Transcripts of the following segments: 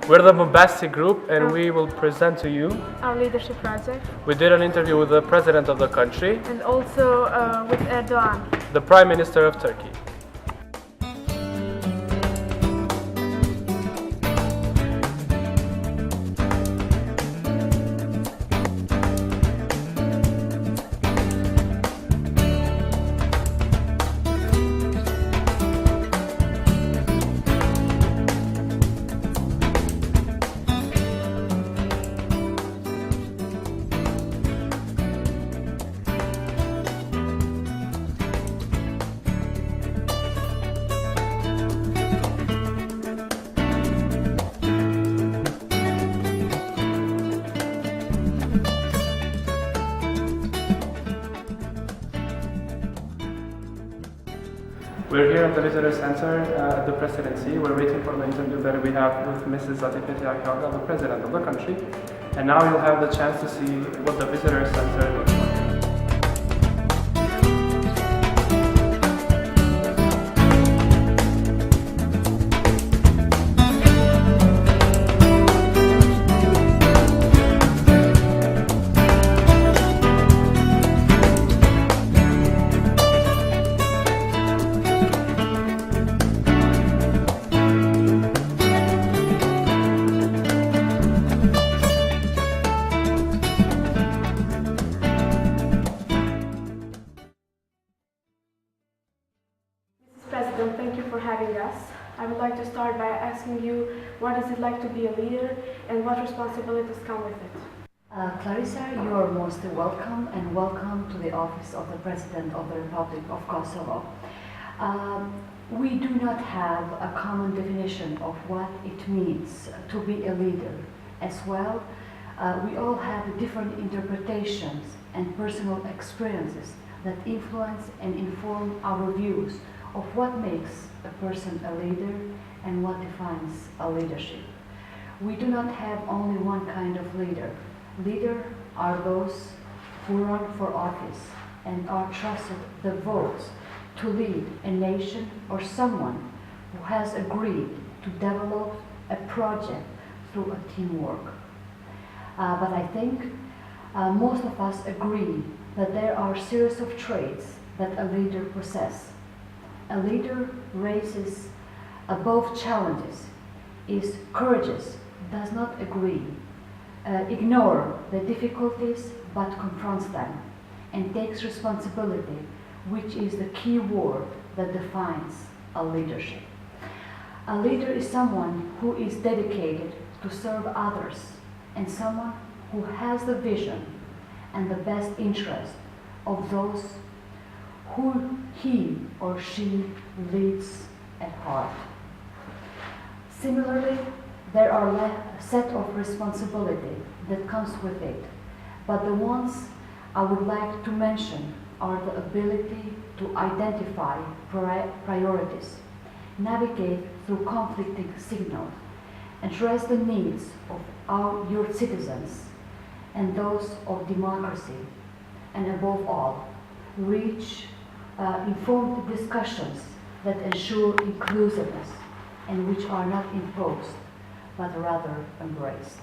We're the Bombastic Group, and we will present to you our leadership project, we did an interview with the president of the country, and also with Erdogan, the Prime Minister of Turkey. We're here at the Visitor Center at the Presidency. We're waiting for the interview that we have with Mrs. Atifete, Jahjaga, the President of the country. And now you'll have the chance to see what the Visitor Center looks like. President, thank you for having us. I would like to start by asking you, what is it like to be a leader and what responsibilities come with it? Klarisa, you are most welcome, and welcome to the office of the President of the Republic of Kosovo. We do not have a common definition of what it means to be a leader. As well, we all have different interpretations and personal experiences that influence and inform our views of what makes a person a leader and what defines a leadership. We do not have only one kind of leader. Leaders are those who run for office and are trusted the votes to lead a nation, or someone who has agreed to develop a project through a teamwork. But I think most of us agree that there are a series of traits that a leader possesses. A leader raises above challenges, is courageous, does not ignore the difficulties but confronts them, and takes responsibility, which is the key word that defines a leadership. A leader is someone who is dedicated to serve others, and someone who has the vision and the best interest of those who he or she leads at heart. Similarly, there are a set of responsibility that comes with it, but the ones I would like to mention are the ability to identify priorities, navigate through conflicting signals, address the needs of your citizens and those of democracy, and above all, reach informed discussions that ensure inclusiveness and which are not imposed, but rather embraced.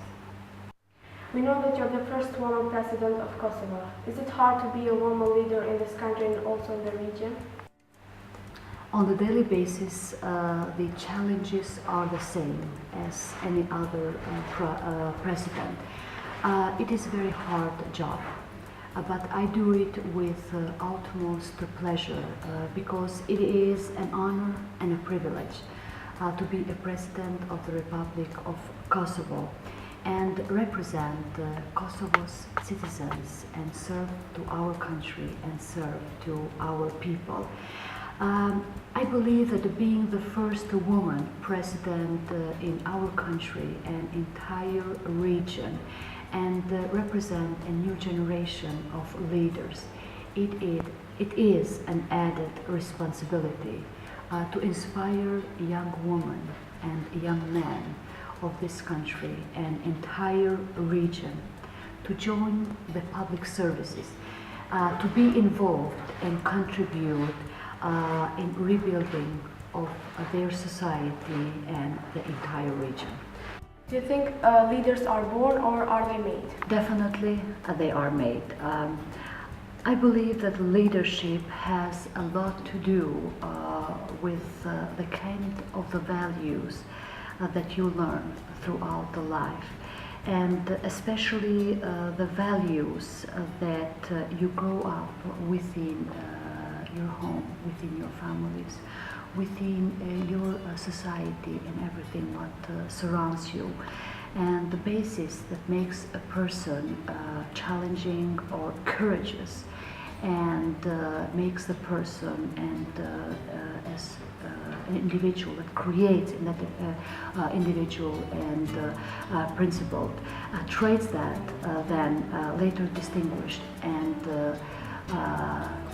We know that you're the first woman president of Kosovo. Is it hard to be a woman leader in this country and also in the region? On a daily basis, the challenges are the same as any other president. It is a very hard job. But I do it with utmost pleasure because it is an honor and a privilege to be a president of the Republic of Kosovo and represent Kosovo's citizens and serve to our country and serve to our people. I believe that being the first woman president in our country and entire region and represent a new generation of leaders, it is an added responsibility to inspire young women and young men of this country and entire region to join the public services, to be involved and contribute in rebuilding of their society and the entire region. Do you think leaders are born or are they made? Definitely, they are made. I believe that leadership has a lot to do with the kind of the values that you learn throughout the life, and especially the values that you grow up within your home, within your families, within your society and everything what surrounds you. And the basis that makes a person challenging or courageous and makes the person and as an individual that creates in that individual and principled traits that then later distinguished and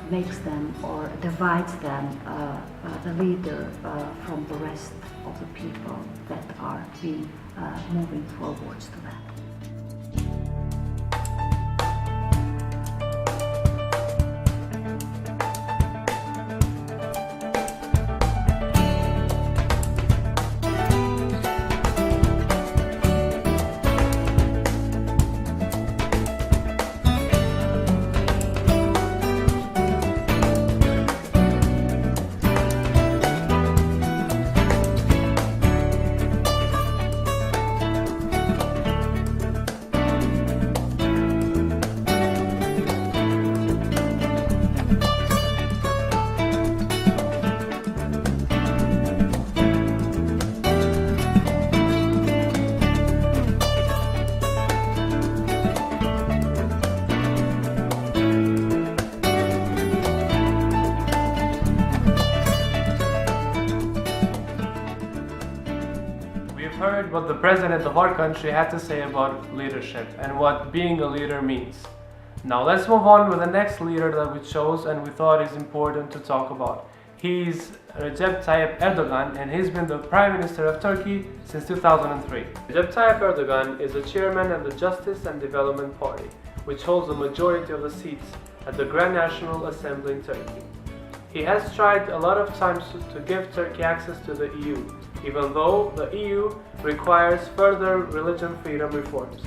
makes them or divides them the leader from the rest of the people that are being moving forwards to that. Heard what the president of our country had to say about leadership and what being a leader means. Now let's move on with the next leader that we chose and we thought is important to talk about. He's Recep Tayyip Erdogan and he's been the Prime Minister of Turkey since 2003. Recep Tayyip Erdogan is the chairman of the Justice and Development Party, which holds the majority of the seats at the Grand National Assembly in Turkey. He has tried a lot of times to give Turkey access to the EU, even though the EU requires further religion freedom reforms.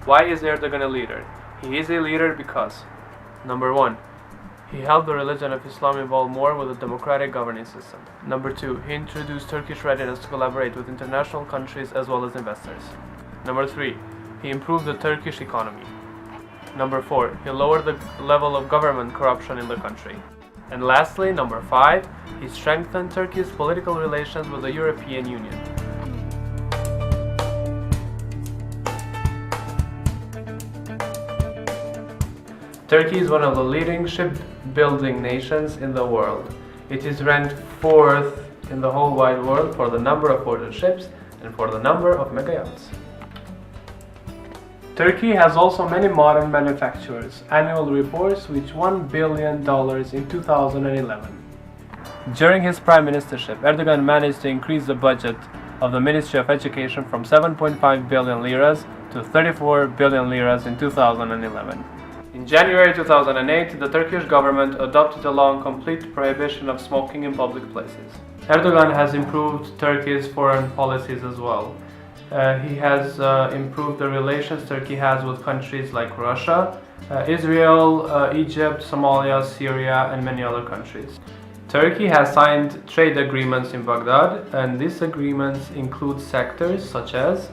Why is Erdogan a leader? He is a leader because, number one, he helped the religion of Islam evolve more with a democratic governing system. Number two, he introduced Turkish readiness to collaborate with international countries as well as investors. Number three, he improved the Turkish economy. Number four, he lowered the level of government corruption in the country. And lastly, number five, he strengthened Turkey's political relations with the European Union. Turkey is one of the leading shipbuilding nations in the world. It is ranked 4th in the whole wide world for the number of ordered ships and for the number of mega yachts. Turkey has also many modern manufacturers. Annual reports reached $1 billion in 2011. During his prime ministership, Erdogan managed to increase the budget of the Ministry of Education from 7.5 billion liras to 34 billion liras in 2011. In January 2008, the Turkish government adopted a law on complete prohibition of smoking in public places. Erdogan has improved Turkey's foreign policies as well. He has improved the relations Turkey has with countries like Russia, Israel, Egypt, Somalia, Syria, and many other countries. Turkey has signed trade agreements in Baghdad, and these agreements include sectors such as